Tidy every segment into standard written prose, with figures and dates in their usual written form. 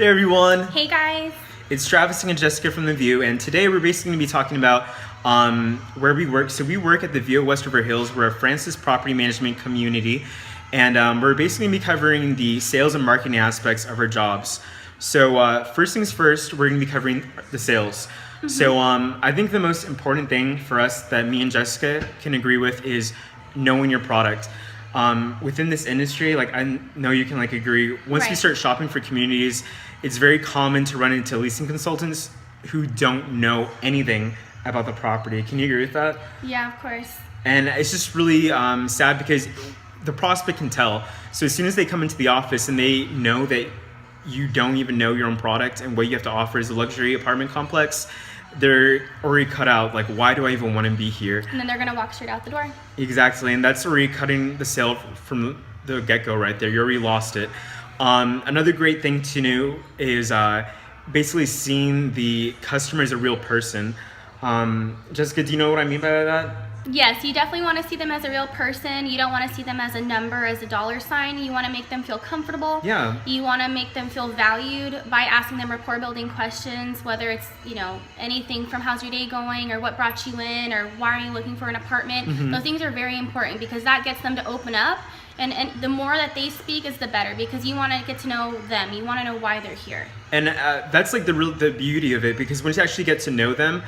everyone, Hey guys. it's Travis and Jessica from The View, and today we're basically going to be talking about where we work. So we work at The View at Westover Hills. We're a Francis property management community, and we're basically going to be covering the sales and marketing aspects of our jobs. So first things first, we're going to be covering the sales. So I think the most important thing for us that me and Jessica can agree with is knowing your product. Within this industry, like I know you can like agree, once we Right. start shopping for communities, it's very common to run into leasing consultants who don't know anything about the property. Can you agree with that? Yeah, of course. And it's just really sad because the prospect can tell. So as soon as they come into the office and they know that you don't even know your own product and what you have to offer is a luxury apartment complex, they're already cut out. Like, why do I even want to be here? And then they're gonna walk straight out the door. Exactly, and that's already cutting the sale from the get-go right there. You already lost it. Another great thing to know is basically seeing the customer as a real person. Jessica, do you know what I mean by that? Yes, you definitely want to see them as a real person. You don't want to see them as a number, as a dollar sign. You want to make them feel comfortable. Yeah. You want to make them feel valued by asking them rapport building questions, whether it's, anything from how's your day going or what brought you in or why are you looking for an apartment. Those things are very important because that gets them to open up. And the more that they speak is the better because you want to get to know them. You want to know why they're here. And that's like the beauty of it, because once you actually get to know them,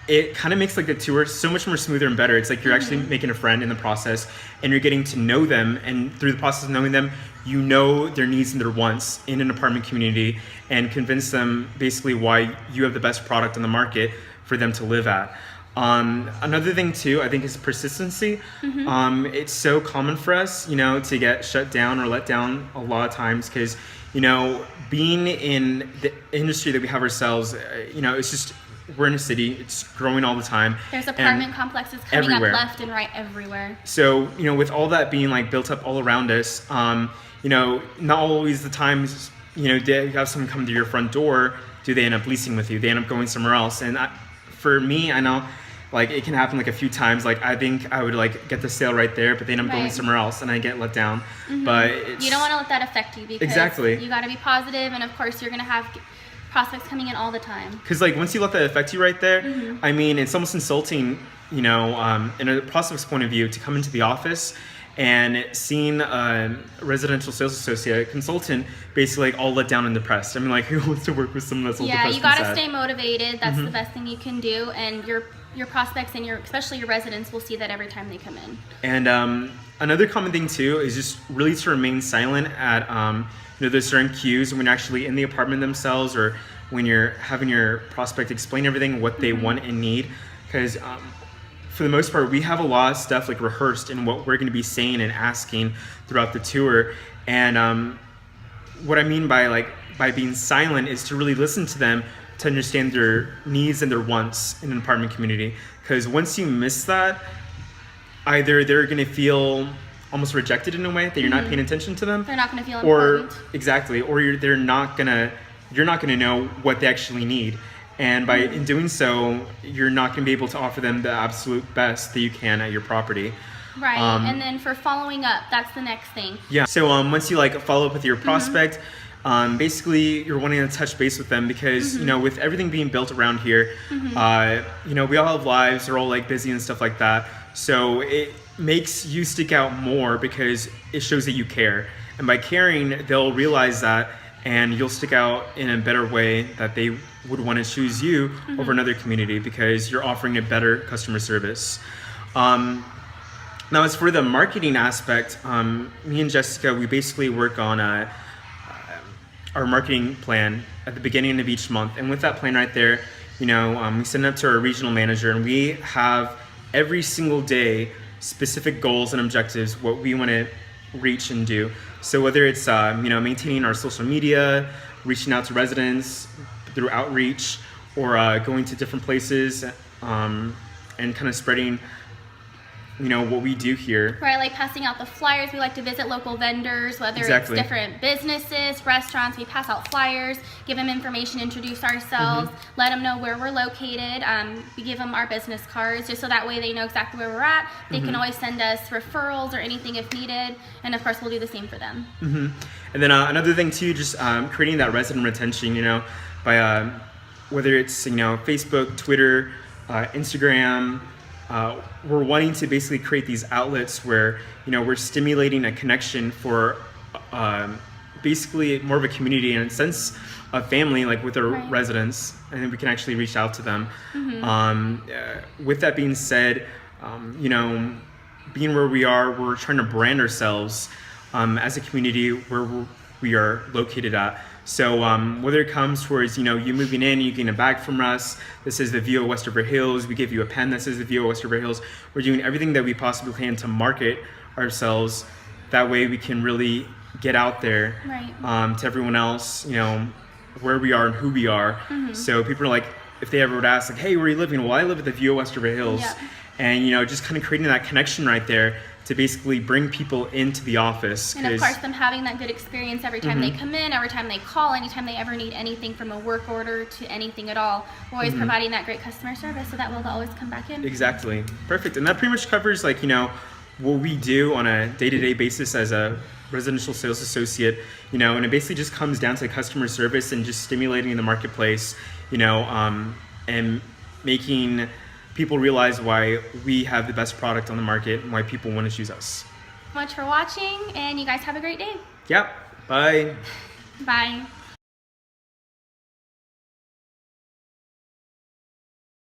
it kind of makes like the tour so much more smoother and better. It's like you're actually making a friend in the process, and you're getting to know them, and through the process of knowing them, you know their needs and their wants in an apartment community, and convince them basically why you have the best product on the market for them to live at. Another thing too, I think, is persistency. It's so common for us, to get shut down or let down a lot of times because, being in the industry that we have ourselves, it's just, we're in a city, it's growing all the time. There's apartment complexes coming everywhere. up left and right everywhere. So, with all that being like built up all around us, not always the times, you have someone come to your front door, do they end up leasing with you? They end up going somewhere else. And for me, I know like it can happen like a few times. Like I think I would like get the sale right there, but they end up going Right. somewhere else and I get let down. But You don't want to let that affect you because Exactly. you got to be positive, and of course you're going to have prospects coming in all the time. Because like once you let that affect you right there, I mean, it's almost insulting, in a prospect's point of view, to come into the office and seeing a residential sales associate, consultant, basically like all let down and depressed. I mean, like, who wants to work with someone that's all Yeah, depressed you got to and sad? stay motivated. That's the best thing you can do, and your prospects and especially your residents will see that every time they come in. And another common thing too is just really to remain silent at there's certain cues when you're actually in the apartment themselves, or when you're having your prospect explain everything, what they want and need. Because for the most part, we have a lot of stuff like rehearsed in what we're going to be saying and asking throughout the tour. And what I mean by being silent is to really listen to them, to understand their needs and their wants in an apartment community. Because once you miss that, either they're going to feel almost rejected in a way that you're not paying attention to them. They're not going to feel Or important. exactly, or you're not gonna know what they actually need, and in doing so, you're not gonna be able to offer them the absolute best that you can at your property. Right, and then for following up, that's the next thing. Yeah. So once you follow up with your prospect, basically you're wanting to touch base with them because with everything being built around here, we all have lives. We're all busy and stuff like that. So it makes you stick out more because it shows that you care, and by caring, they'll realize that, and you'll stick out in a better way that they would want to choose you over another community because you're offering a better customer service. Now, as for the marketing aspect, me and Jessica, we basically work on our marketing plan at the beginning of each month, and with that plan right there, we send it up to our regional manager, and we have every single day specific goals and objectives, what we want to reach and do. So whether it's maintaining our social media, reaching out to residents through outreach, or going to different places and kind of spreading what we do here. Right, like passing out the flyers. We like to visit local vendors, whether Exactly. it's different businesses, restaurants. We pass out flyers, give them information, introduce ourselves, let them know where we're located. We give them our business cards just so that way they know exactly where we're at. They can always send us referrals or anything if needed. And of course, we'll do the same for them. And then another thing too, just creating that resident retention, by whether it's Facebook, Twitter, Instagram. We're wanting to basically create these outlets where we're stimulating a connection for basically more of a community and a sense of family, like with our residents, and then we can actually reach out to them. With that being said, being where we are, we're trying to brand ourselves as a community where we are located at. So whether it comes towards you moving in, you getting a bag from us, this is the view of Westover Hills, we give you a pen that says the view of Westover Hills. We're doing everything that we possibly can to market ourselves. That way we can really get out there to everyone else, where we are and who we are. So people are like, if they ever would ask, like, hey, where are you living? Well, I live at the view of Westover Hills. And just kind of creating that connection right there to basically bring people into the office. And of course, them having that good experience every time they come in, every time they call, anytime they ever need anything from a work order to anything at all. We're always providing that great customer service, so that way they'll always come back in. Exactly. Perfect. And that pretty much covers what we do on a day-to-day basis as a residential sales associate, and it basically just comes down to customer service and just stimulating the marketplace, and making people realize why we have the best product on the market and why people want to choose us. Much for watching, and you guys have a great day. Yep. Bye. Bye.